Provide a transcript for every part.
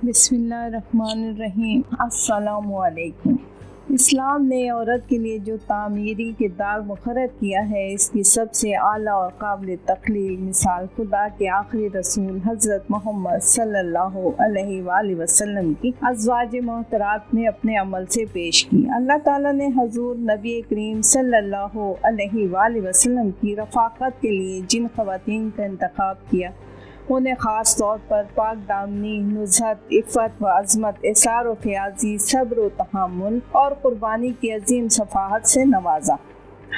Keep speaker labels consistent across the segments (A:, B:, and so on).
A: بسم اللہ الرحمن الرحیم۔ السلام علیکم۔ اسلام نے عورت کے لیے جو تعمیری کردار مقرر کیا ہے، اس کی سب سے اعلیٰ اور قابل تقلید مثال خدا کے آخری رسول حضرت محمد صلی اللہ علیہ وآلہ وسلم کی ازواج محترمات نے اپنے عمل سے پیش کی۔ اللہ تعالیٰ نے حضور نبی کریم صلی اللہ علیہ وآلہ وسلم کی رفاقت کے لیے جن خواتین کا انتخاب کیا، انہیں خاص طور پر پاک دامنی، نزہت، عفت و عظمت، اصرار و فیاضی، صبر و تحمل اور قربانی کی عظیم صفحات سے نوازا۔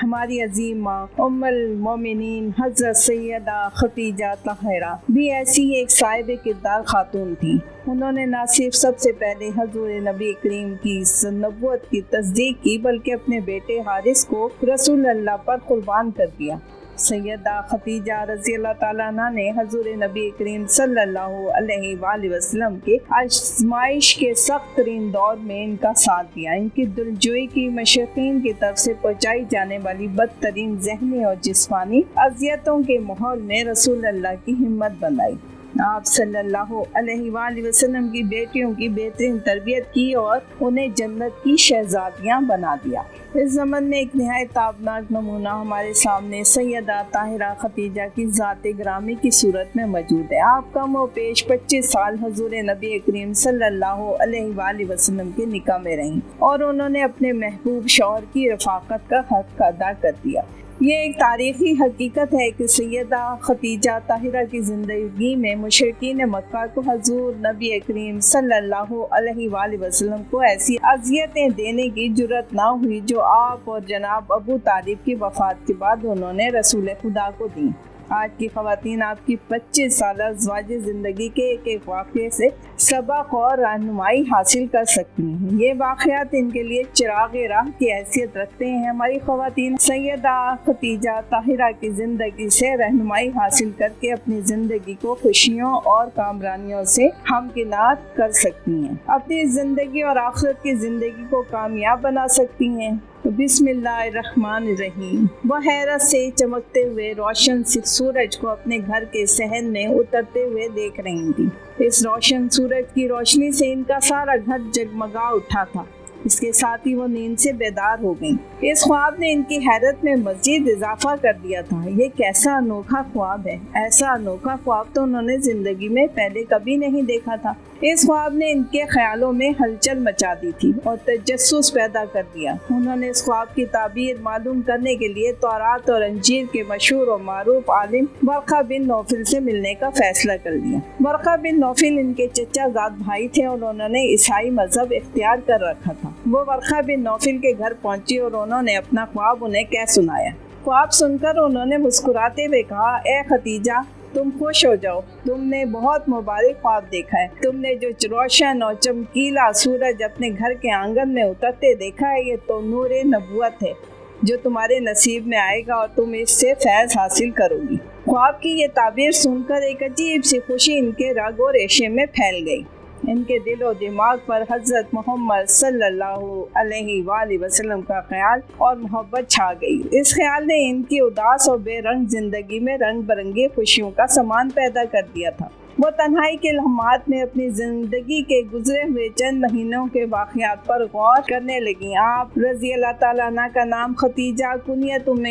A: ہماری عظیم ماں ام المومنین حضرت سیدہ خدیجہ طاہرہ بھی ایسی ایک صاحب کردار خاتون تھیں۔ انہوں نے نہ صرف سب سے پہلے حضور نبی کریم کی نبوت کی تصدیق کی، بلکہ اپنے بیٹے حارث کو رسول اللہ پر قربان کر دیا۔ سیدہ خدیجہ رضی اللہ تعالیٰ عنہ نے حضور نبی کریم صلی اللہ علیہ وآلہ وسلم کے آزمائش کے سخت ترین دور میں ان کا ساتھ دیا۔ ان کی دلجوئی کی مشرقین کی طرف سے پہنچائی جانے والی بدترین ذہنی اور جسمانی اذیتوں کے ماحول میں رسول اللہ کی ہمت بندھائی۔ آپ صلی اللہ علیہ وآلہ وسلم کی بیٹیوں کی بہترین تربیت کی اور انہیں جنت کی شہزادیاں بنا دیا۔ اس زمن میں ایک نہایت تابناک نمونہ ہمارے سامنے سیدہ طاہرہ خدیجہ کی ذات گرامی کی صورت میں موجود ہے۔ آپ کم و بیش 25 سال حضور نبی کریم صلی اللہ علیہ وآلہ وسلم کے نکاح میں رہیں اور انہوں نے اپنے محبوب شوہر کی رفاقت کا حق ادا کر دیا۔ یہ ایک تاریخی حقیقت ہے کہ سیدہ خدیجہ طاہرہ کی زندگی میں مشرکین مکہ کو حضور نبی کریم صلی اللہ علیہ وآلہ وسلم کو ایسی اذیتیں دینے کی جرات نہ ہوئی جو آپ اور جناب ابو طالب کی وفات کے بعد انہوں نے رسول خدا کو دیں۔ آج کی خواتین آپ کی 25 سالہ ازواج زندگی کے ایک ایک واقعے سے سبق اور رہنمائی حاصل کر سکتی ہیں۔ یہ واقعات ان کے لیے چراغ راہ کی حیثیت رکھتے ہیں۔ ہماری خواتین سیدہ خدیجہ طاہرہ کی زندگی سے رہنمائی حاصل کر کے اپنی زندگی کو خوشیوں اور کامرانیوں سے ہمکنار کر سکتی ہیں، اپنی زندگی اور آخرت کی زندگی کو کامیاب بنا سکتی ہیں۔ تو بسم اللہ الرحمن الرحیم۔ وہ حیرت سے چمکتے ہوئے روشن سورج کو اپنے گھر کے صحن میں اترتے ہوئے دیکھ رہی تھی۔ اس روشن سورج کی روشنی سے ان کا سارا گھر جگمگا اٹھا تھا۔ اس کے ساتھ ہی وہ نیند سے بیدار ہو گئیں۔ اس خواب نے ان کی حیرت میں مزید اضافہ کر دیا تھا۔ یہ کیسا انوکھا خواب ہے! ایسا انوکھا خواب تو انہوں نے زندگی میں پہلے کبھی نہیں دیکھا تھا۔ اس خواب نے ان کے خیالوں میں ہلچل مچا دی تھی اور تجسس پیدا کر دیا۔ انہوں نے اس خواب کی تعبیر معلوم کرنے کے لیے تورات اور انجیل کے مشہور اور معروف عالم ورقہ بن نوفل سے ملنے کا فیصلہ کر لیا۔ ورقہ بن نوفل ان کے چچا زاد بھائی تھے اور انہوں نے عیسائی مذہب اختیار کر رکھا تھا۔ وہ ورقہ بن نوفل کے گھر پہنچی اور انہوں نے اپنا خواب انہیں کہہ سنایا۔ خواب سن کر انہوں نے مسکراتے ہوئے کہا، اے خدیجہ، تم خوش ہو جاؤ، تم نے بہت مبارک خواب دیکھا ہے۔ تم نے جو روشن اور چمکیلا سورج اپنے گھر کے آنگن میں اترتے دیکھا ہے، یہ تو نور نبوت ہے جو تمہارے نصیب میں آئے گا اور تم اس سے فیض حاصل کرو گی۔ خواب کی یہ تعبیر سن کر ایک عجیب سی خوشی ان کے رگ و ریشے میں پھیل گئی۔ ان کے دل و دماغ پر حضرت محمد صلی اللہ علیہ وآلہ وسلم کا خیال اور محبت چھا گئی۔ اس خیال نے ان کی اداس اور بے رنگ زندگی میں رنگ برنگی خوشیوں کا سامان پیدا کر دیا تھا۔ وہ تنہائی کے لمحات میں اپنی زندگی کے گزرے ہوئے چند مہینوں کے واقعات پر غور کرنے لگیں۔ آپ رضی اللہ تعالیٰ عنہ کا نام خدیجہ، کنیت ام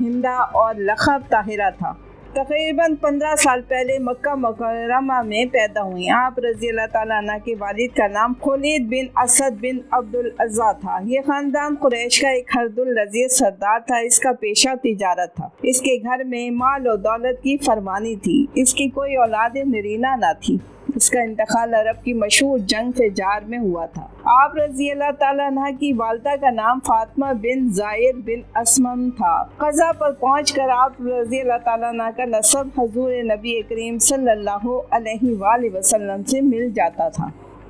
A: ہندہ اور لقب طاہرہ تھا۔ تقریباً 15 سال پہلے مکہ مکرمہ میں پیدا ہوئی۔ آپ رضی اللہ تعالیٰ عنہ کے والد کا نام خولید بن اسد بن عبد العزیٰ تھا۔ یہ خاندان قریش کا ایک ہرد العزیز سردار تھا۔ اس کا پیشہ تجارت تھا۔ اس کے گھر میں مال و دولت کی فراوانی تھی۔ اس کی کوئی اولاد نرینہ نہ تھی۔ اس کا انتقال عرب کی مشہور جنگ فجار میں ہوا تھا۔ آپ رضی اللہ تعالیٰ عنہ کی والدہ کا نام فاطمہ بن زائد بن اسمم تھا۔ قضا پر پہنچ کر آپ رضی اللہ تعالیٰ عنہ کا نسب حضور نبی کریم صلی اللہ علیہ وآلہ وسلم سے مل جاتا تھا۔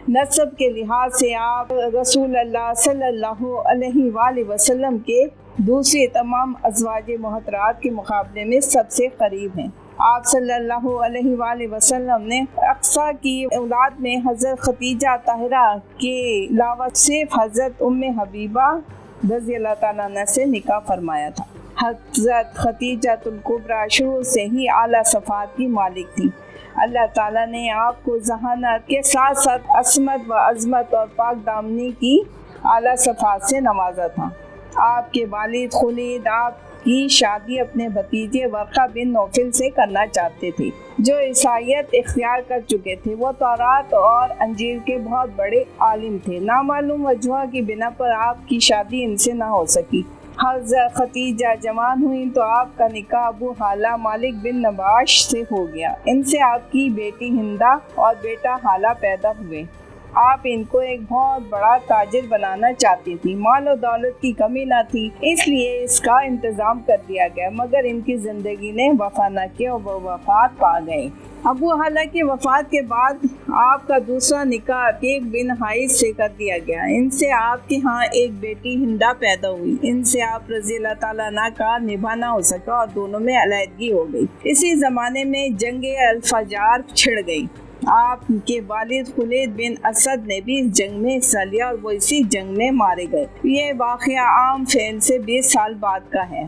A: نسب کے لحاظ سے آپ رسول اللہ صلی اللہ علیہ وآلہ وسلم کے دوسری تمام ازواج محترمات کے مقابلے میں سب سے قریب ہیں۔ آپ صلی اللہ علیہ وآلہ وسلم نے اقصیٰ کی اولاد میں حضرت خدیجہ طاہرہ کے علاوہ صرف حضرت ام حبیبہ رضی اللہ تعالیٰ عنہ سے نکاح فرمایا تھا۔ حضرت خدیجہ الکبریٰ شروع سے ہی اعلیٰ صفات کی مالک تھی۔ اللہ تعالیٰ نے آپ کو ذہانت کے ساتھ ساتھ عصمت و عظمت اور پاک دامنی کی اعلیٰ صفات سے نوازا تھا۔ آپ کے والد خلید آپ کی شادی اپنے بھتیجے ورقہ بن نوفل سے کرنا چاہتے تھے، جو عیسائیت اختیار کر چکے تھے۔ وہ تورات اور انجیل کے بہت بڑے عالم تھے۔ نامعلوم وجوہ کی بنا پر آپ کی شادی ان سے نہ ہو سکی۔ حضرت ختیجہ جوان ہوئیں تو آپ کا نکاح ابو حالہ مالک بن نباش سے ہو گیا۔ ان سے آپ کی بیٹی ہندہ اور بیٹا حالہ پیدا ہوئے۔ آپ ان کو ایک بہت بڑا تاجر بنانا چاہتی تھی۔ مال و دولت کی کمی نہ تھی، اس لیے اس کا انتظام کر دیا گیا، مگر ان کی زندگی نے وفا نہ کی اور وہ وفات پا گئے۔ ابو حالہ کی وفات کے بعد آپ کا دوسرا نکاح عتیق بن حائز سے کر دیا گیا۔ ان سے آپ کے ہاں ایک بیٹی ہندہ پیدا ہوئی۔ ان سے آپ رضی اللہ تعالیٰ عنہ کا نبھا نہ ہو سکا اور دونوں میں علیحدگی ہو گئی۔ اسی زمانے میں جنگ الفجار چھڑ گئی۔ آپ کے والد خلید بن اسد نے بھی اس جنگ میں حصہ لیا اور وہ اسی جنگ میں مارے گئے۔ یہ واقعہ عام فعل سے 20 سال بعد کا ہے۔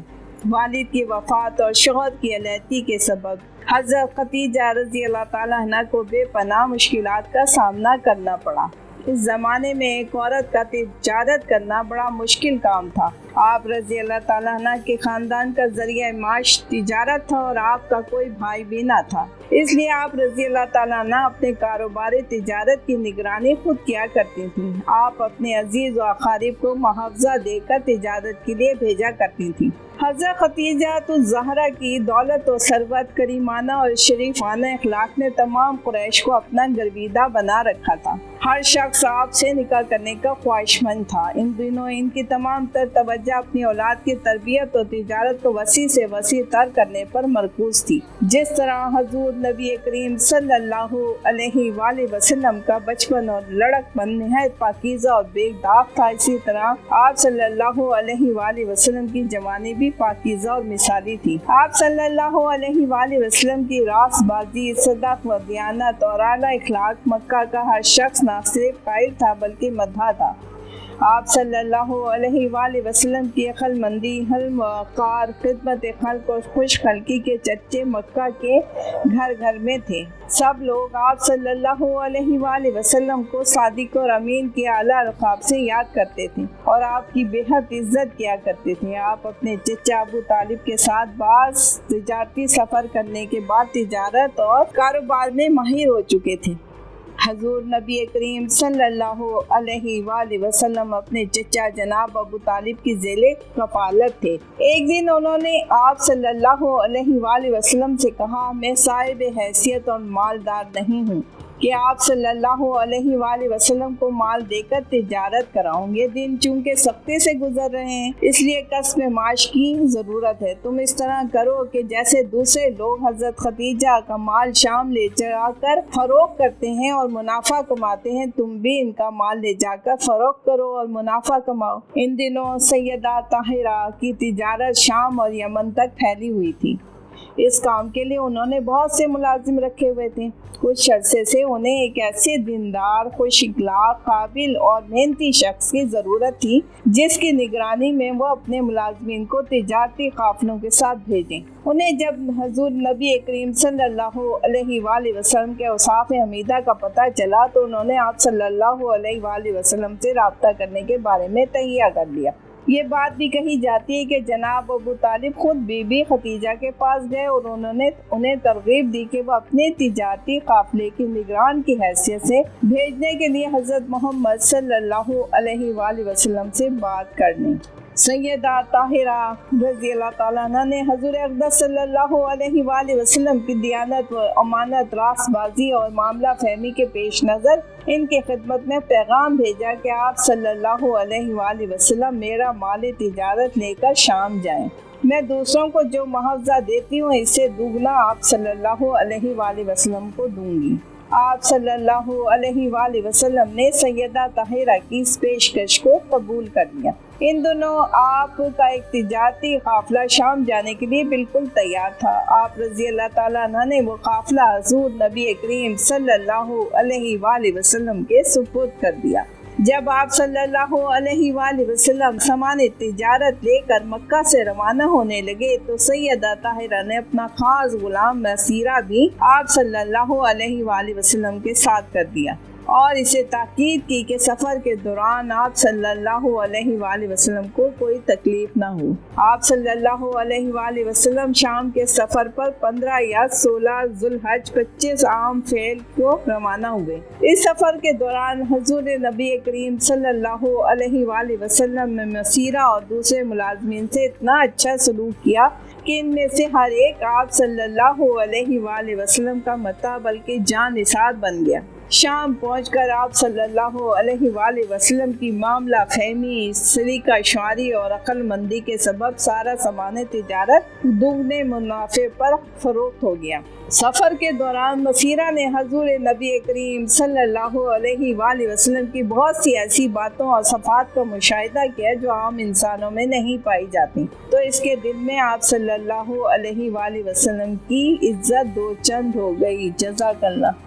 A: والد کی وفات اور شوہر کی علیحدگی کے سبب حضرت ختیجہ رضی اللہ تعالیٰ عنہ کو بے پناہ مشکلات کا سامنا کرنا پڑا۔ اس زمانے میں ایک عورت کا تجارت کرنا بڑا مشکل کام تھا۔ آپ رضی اللہ تعالیٰ عنہ کے خاندان کا ذریعہ معاش تجارت تھا اور آپ کا کوئی بھائی بھی نہ تھا، اس لیے آپ رضی اللہ تعالیٰ عنہ اپنے کاروبار تجارت کی نگرانی خود کیا کرتی تھیں۔ آپ اپنے عزیز و اقارب کو محافظہ دے کر تجارت کے لیے بھیجا کرتی تھیں۔ حضرت ختیجہ الزہرا کی دولت و ثروت، کریمانہ اور شریفانہ اخلاق نے تمام قریش کو اپنا گرویدہ بنا رکھا تھا۔ ہر شخص آپ سے نکاح کرنے کا خواہش مند تھا۔ ان دنوں ان کی تمام تر توجہ اپنی اولاد کی تربیت اور تجارت کو وسیع سے وسیع تر کرنے پر مرکوز تھی۔ جس طرح حضور نبی کریم صلی اللہ علیہ وآلہ وسلم کا بچپن اور لڑکپن نہایت پاکیزہ اور بے داغ تھا، اسی طرح آپ صلی اللہ علیہ وآلہ وسلم کی جوانی بھی پاکیزہ اور مثالی تھی۔ آپ صلی اللہ علیہ وآلہ وسلم کی راست بازی، صدق و دیانت اور اعلیٰ اخلاق مکہ کا ہر شخص نہ صرف قائل تھا بلکہ مدح تھا۔ آپ صلی اللہ علیہ وآلہ وسلم کی عقل مندی، حلم و وقار، خدمت خلق اور خوش خلقی کے چرچے مکہ کے گھر گھر میں تھے۔ سب لوگ آپ صلی اللہ علیہ وآلہ وسلم کو صادق اور امین کے اعلیٰ القاب سے یاد کرتے تھے اور آپ کی بے حد عزت کیا کرتے تھے۔ آپ اپنے چچا ابو طالب کے ساتھ بعض تجارتی سفر کرنے کے بعد تجارت اور کاروبار میں ماہر ہو چکے تھے۔ حضور نبی کریم صلی اللہ علیہ وآلہ وسلم اپنے چچا جناب ابو طالب کی ذیل کفالت تھے۔ ایک دن انہوں نے آپ صلی اللہ علیہ وآلہ وسلم سے کہا، میں صاحب حیثیت اور مالدار نہیں ہوں کہ آپ صلی اللہ علیہ وآلہ وسلم کو مال دے کر تجارت کراؤں۔ یہ دن چونکہ سختی سے گزر رہے ہیں، اس لیے کسب معاش کی ضرورت ہے۔ تم اس طرح کرو کہ جیسے دوسرے لوگ حضرت ختیجہ کا مال شام لے جا کر فروخت کرتے ہیں اور منافع کماتے ہیں، تم بھی ان کا مال لے جا کر فروخت کرو اور منافع کماؤ۔ ان دنوں سیدہ طاہرہ کی تجارت شام اور یمن تک پھیلی ہوئی تھی۔ اس کام کے لیے انہوں نے بہت سے ملازم رکھے ہوئے تھے۔ کچھ عرصے سے انہیں ایک ایسے دیندار، خوش اخلاق، قابل اور محنتی شخص کی ضرورت تھی جس کی نگرانی میں وہ اپنے ملازمین کو تجارتی قافلوں کے ساتھ بھیجیں۔ انہیں جب حضور نبی کریم صلی اللہ علیہ وآلہ وسلم کے اوصاف حمیدہ کا پتہ چلا تو انہوں نے آپ صلی اللہ علیہ وآلہ وسلم سے رابطہ کرنے کے بارے میں تہیہ کر لیا۔ یہ بات بھی کہی جاتی ہے کہ جناب ابو طالب خود بی بی ختیجہ کے پاس گئے اور انہوں نے انہیں ترغیب دی کہ وہ اپنے تجارتی قافلے کی نگران کی حیثیت سے بھیجنے کے لیے حضرت محمد صلی اللہ علیہ وآلہ وسلم سے بات کر لیں۔ سیدہ طاہرہ رضی اللہ تعالیٰ عنہ نے حضور اقدس صلی اللہ علیہ وآلہ وسلم کی دیانت و امانت، راست بازی اور معاملہ فہمی کے پیش نظر ان کی خدمت میں پیغام بھیجا کہ آپ صلی اللہ علیہ وآلہ وسلم میرا مال تجارت لے کر شام جائیں۔ میں دوسروں کو جو محافظہ دیتی ہوں اس سے دوگنا آپ صلی اللہ علیہ وآلہ وسلم کو دوں گی۔ آپ صلی اللہ علیہ وآلہ وسلم نے سیدہ طاہرہ کی اس پیشکش کو قبول کر لیا۔ ان دنوں آپ کا ایک تجارتی قافلہ شام جانے کے لیے بالکل تیار تھا۔ آپ رضی اللہ تعالیٰ عنہ نے وہ قافلہ حضور نبی کریم صلی اللہ علیہ وآلہ وسلم کے سپرد کر دیا۔ جب آپ صلی اللہ علیہ وآلہ وسلم سامان تجارت لے کر مکہ سے روانہ ہونے لگے تو سیدہ طاہرہ نے اپنا خاص غلام مسیرہ بھی آپ صلی اللہ علیہ وآلہ وسلم کے ساتھ کر دیا اور اسے تاکید کی کہ سفر کے دوران آپ صلی اللہ علیہ وآلہ وسلم کو کوئی تکلیف نہ ہو۔ آپ صلی اللہ علیہ وآلہ وسلم شام کے سفر پر 15 یا 16 ذوالحج 25 عام فیل کو روانہ ہوئے۔ اس سفر کے دوران حضور نبی کریم صلی اللہ علیہ وآلہ وسلم نے مسیرہ اور دوسرے ملازمین سے اتنا اچھا سلوک کیا کہ ان میں سے ہر ایک آپ صلی اللہ علیہ وآلہ وسلم کا متاع بلکہ جان نثار بن گیا۔ شام پہنچ کر آپ صلی اللہ علیہ وآلہ وسلم کی معاملہ فہمی، سلیقہ شعاری اور عقل مندی کے سبب سارا سامان تجارت دگنے منافع پر فروخت ہو گیا۔ سفر کے دوران مسیرہ نے حضور نبی کریم صلی اللہ علیہ وآلہ وسلم کی بہت سی ایسی باتوں اور صفات کا مشاہدہ کیا جو عام انسانوں میں نہیں پائی جاتی، تو اس کے دل میں آپ صلی اللہ علیہ وآلہ وسلم کی عزت دو چند ہو گئی۔ جزاک اللہ۔